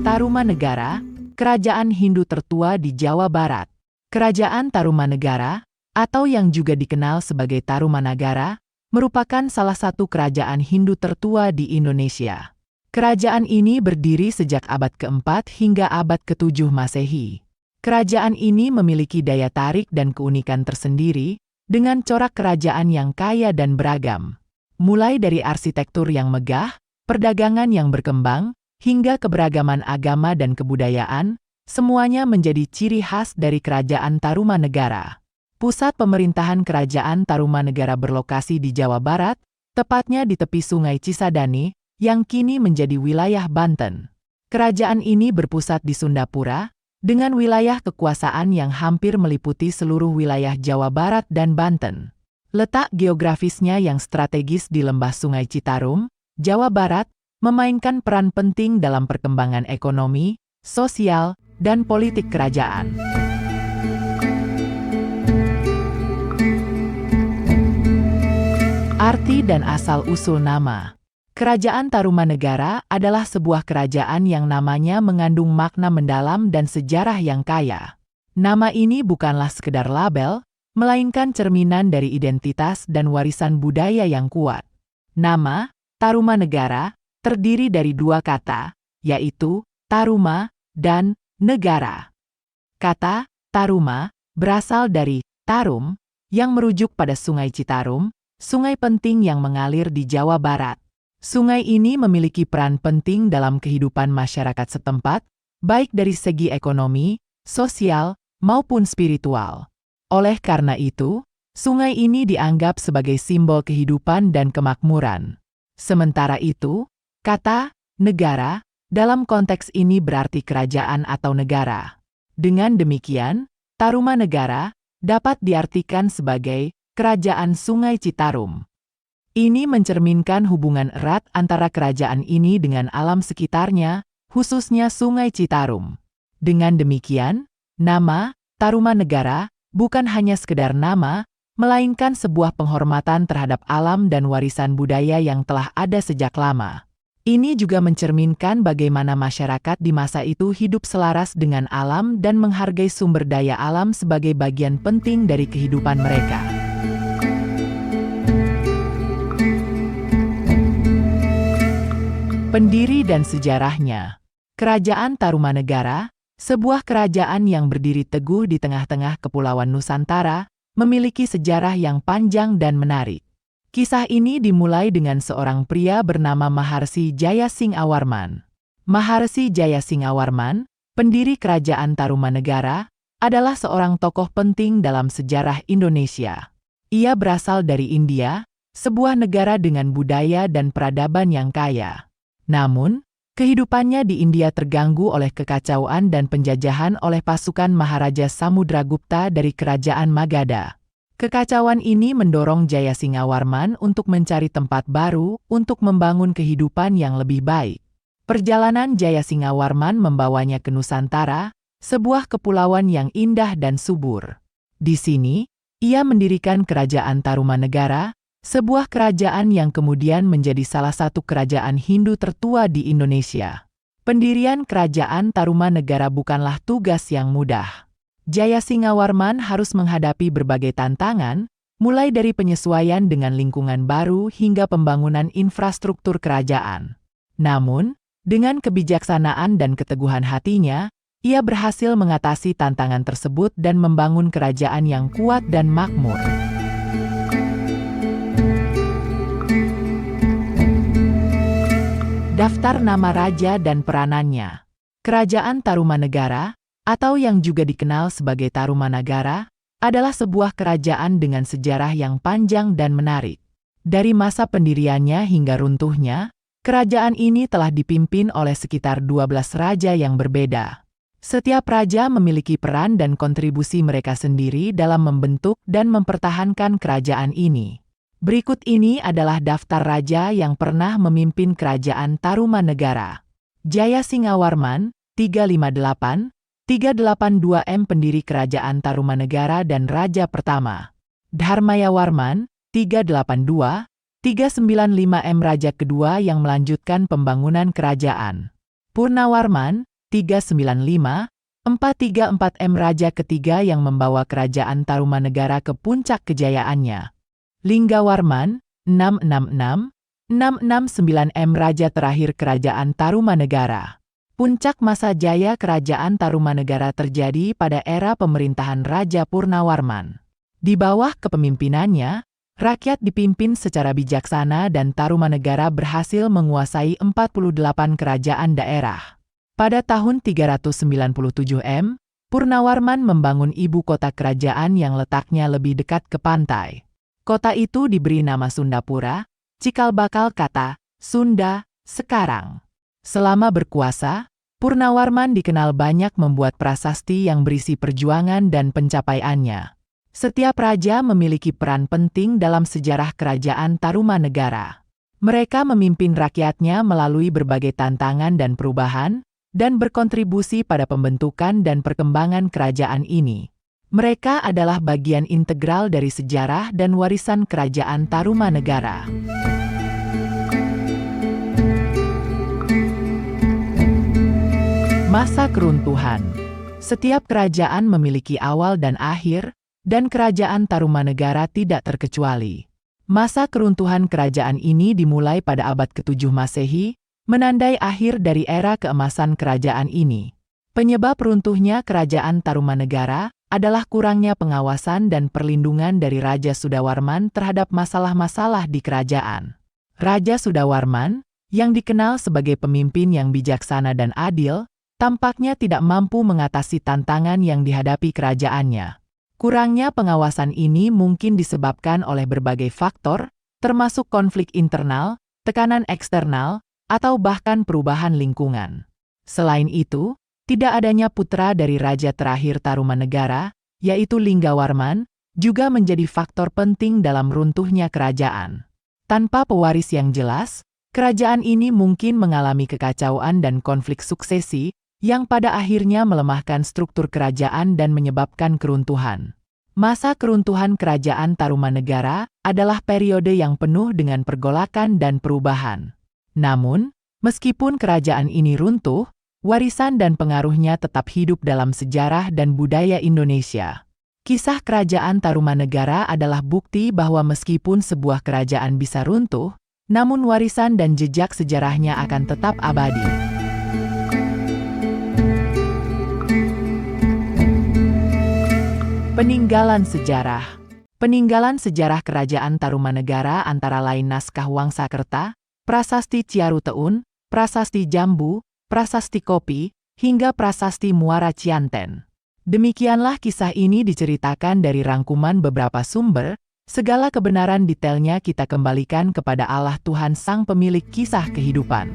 Tarumanegara, kerajaan Hindu tertua di Jawa Barat. Kerajaan Tarumanegara, atau yang juga dikenal sebagai Tarumanagara, merupakan salah satu kerajaan Hindu tertua di Indonesia. Kerajaan ini berdiri sejak abad ke-4 hingga abad ke-7 Masehi. Kerajaan ini memiliki daya tarik dan keunikan tersendiri, dengan corak kerajaan yang kaya dan beragam. Mulai dari arsitektur yang megah, perdagangan yang berkembang, hingga keberagaman agama dan kebudayaan, semuanya menjadi ciri khas dari Kerajaan Tarumanegara. Pusat pemerintahan Kerajaan Tarumanegara berlokasi di Jawa Barat, tepatnya di tepi Sungai Cisadane, yang kini menjadi wilayah Banten. Kerajaan ini berpusat di Sundapura, dengan wilayah kekuasaan yang hampir meliputi seluruh wilayah Jawa Barat dan Banten. Letak geografisnya yang strategis di lembah Sungai Citarum, Jawa Barat, memainkan peran penting dalam perkembangan ekonomi, sosial, dan politik kerajaan. Arti dan asal-usul nama. Kerajaan Tarumanegara adalah sebuah kerajaan yang namanya mengandung makna mendalam dan sejarah yang kaya. Nama ini bukanlah sekedar label, melainkan cerminan dari identitas dan warisan budaya yang kuat. Nama, Tarumanegara, terdiri dari dua kata, yaitu Taruma dan negara. Kata Taruma berasal dari Tarum, yang merujuk pada Sungai Citarum, sungai penting yang mengalir di Jawa Barat. Sungai ini memiliki peran penting dalam kehidupan masyarakat setempat, baik dari segi ekonomi, sosial, maupun spiritual. Oleh karena itu, sungai ini dianggap sebagai simbol kehidupan dan kemakmuran. Sementara itu, kata negara dalam konteks ini berarti kerajaan atau negara. Dengan demikian, Tarumanegara dapat diartikan sebagai kerajaan Sungai Citarum. Ini mencerminkan hubungan erat antara kerajaan ini dengan alam sekitarnya, khususnya Sungai Citarum. Dengan demikian, nama Tarumanegara bukan hanya sekedar nama, melainkan sebuah penghormatan terhadap alam dan warisan budaya yang telah ada sejak lama. Ini juga mencerminkan bagaimana masyarakat di masa itu hidup selaras dengan alam dan menghargai sumber daya alam sebagai bagian penting dari kehidupan mereka. Pendiri dan sejarahnya. Kerajaan Tarumanegara, sebuah kerajaan yang berdiri teguh di tengah-tengah Kepulauan Nusantara, memiliki sejarah yang panjang dan menarik. Kisah ini dimulai dengan seorang pria bernama Maharsi Jayasingawarman. Maharsi Jayasingawarman, pendiri Kerajaan Tarumanegara, adalah seorang tokoh penting dalam sejarah Indonesia. Ia berasal dari India, sebuah negara dengan budaya dan peradaban yang kaya. Namun, kehidupannya di India terganggu oleh kekacauan dan penjajahan oleh pasukan Maharaja Samudragupta dari Kerajaan Magadha. Kekacauan ini mendorong Jayasingawarman untuk mencari tempat baru untuk membangun kehidupan yang lebih baik. Perjalanan Jayasingawarman membawanya ke Nusantara, sebuah kepulauan yang indah dan subur. Di sini, ia mendirikan Kerajaan Tarumanegara, sebuah kerajaan yang kemudian menjadi salah satu kerajaan Hindu tertua di Indonesia. Pendirian Kerajaan Tarumanegara bukanlah tugas yang mudah. Jayasingawarman harus menghadapi berbagai tantangan, mulai dari penyesuaian dengan lingkungan baru hingga pembangunan infrastruktur kerajaan. Namun, dengan kebijaksanaan dan keteguhan hatinya, ia berhasil mengatasi tantangan tersebut dan membangun kerajaan yang kuat dan makmur. Daftar nama raja dan peranannya. Kerajaan Tarumanegara, atau yang juga dikenal sebagai Tarumanagara, adalah sebuah kerajaan dengan sejarah yang panjang dan menarik. Dari masa pendiriannya hingga runtuhnya, kerajaan ini telah dipimpin oleh sekitar 12 raja yang berbeda. Setiap raja memiliki peran dan kontribusi mereka sendiri dalam membentuk dan mempertahankan kerajaan ini. Berikut ini adalah daftar raja yang pernah memimpin Kerajaan Tarumanegara. Jayasingawarman, 358, 382 pendiri Kerajaan Tarumanegara dan Raja pertama. Dharmayawarman, 382, 395 Raja kedua yang melanjutkan pembangunan kerajaan. Purnawarman, 395, 434 Raja ketiga yang membawa Kerajaan Tarumanegara ke puncak kejayaannya. Linggawarman, 666, 669 Raja terakhir Kerajaan Tarumanegara. Puncak masa jaya Kerajaan Tarumanegara terjadi pada era pemerintahan Raja Purnawarman. Di bawah kepemimpinannya, rakyat dipimpin secara bijaksana dan Tarumanegara berhasil menguasai 48 kerajaan daerah. Pada tahun 397 Purnawarman membangun ibu kota kerajaan yang letaknya lebih dekat ke pantai. Kota itu diberi nama Sundapura, cikal bakal kata Sunda, sekarang. Selama berkuasa, Purnawarman dikenal banyak membuat prasasti yang berisi perjuangan dan pencapaiannya. Setiap raja memiliki peran penting dalam sejarah Kerajaan Tarumanegara. Mereka memimpin rakyatnya melalui berbagai tantangan dan perubahan, dan berkontribusi pada pembentukan dan perkembangan kerajaan ini. Mereka adalah bagian integral dari sejarah dan warisan Kerajaan Tarumanegara. Masa keruntuhan. Setiap kerajaan memiliki awal dan akhir, dan Kerajaan Tarumanegara tidak terkecuali. Masa keruntuhan kerajaan ini dimulai pada abad ke-7 Masehi, menandai akhir dari era keemasan kerajaan ini. Penyebab runtuhnya Kerajaan Tarumanegara adalah kurangnya pengawasan dan perlindungan dari Raja Sudawarman terhadap masalah-masalah di kerajaan. Raja Sudawarman, yang dikenal sebagai pemimpin yang bijaksana dan adil, tampaknya tidak mampu mengatasi tantangan yang dihadapi kerajaannya. Kurangnya pengawasan ini mungkin disebabkan oleh berbagai faktor, termasuk konflik internal, tekanan eksternal, atau bahkan perubahan lingkungan. Selain itu, tidak adanya putra dari raja terakhir Tarumanegara, yaitu Linggawarman, juga menjadi faktor penting dalam runtuhnya kerajaan. Tanpa pewaris yang jelas, kerajaan ini mungkin mengalami kekacauan dan konflik suksesi, yang pada akhirnya melemahkan struktur kerajaan dan menyebabkan keruntuhan. Masa keruntuhan Kerajaan Tarumanegara adalah periode yang penuh dengan pergolakan dan perubahan. Namun, meskipun kerajaan ini runtuh, warisan dan pengaruhnya tetap hidup dalam sejarah dan budaya Indonesia. Kisah Kerajaan Tarumanegara adalah bukti bahwa meskipun sebuah kerajaan bisa runtuh, namun warisan dan jejak sejarahnya akan tetap abadi. Peninggalan sejarah. Peninggalan sejarah Kerajaan Tarumanegara antara lain naskah Wangsakerta, Prasasti Ciaruteun, Prasasti Jambu, Prasasti Kopi, hingga Prasasti Muara Cianten. Demikianlah kisah ini diceritakan dari rangkuman beberapa sumber, segala kebenaran detailnya kita kembalikan kepada Allah Tuhan Sang Pemilik kisah kehidupan.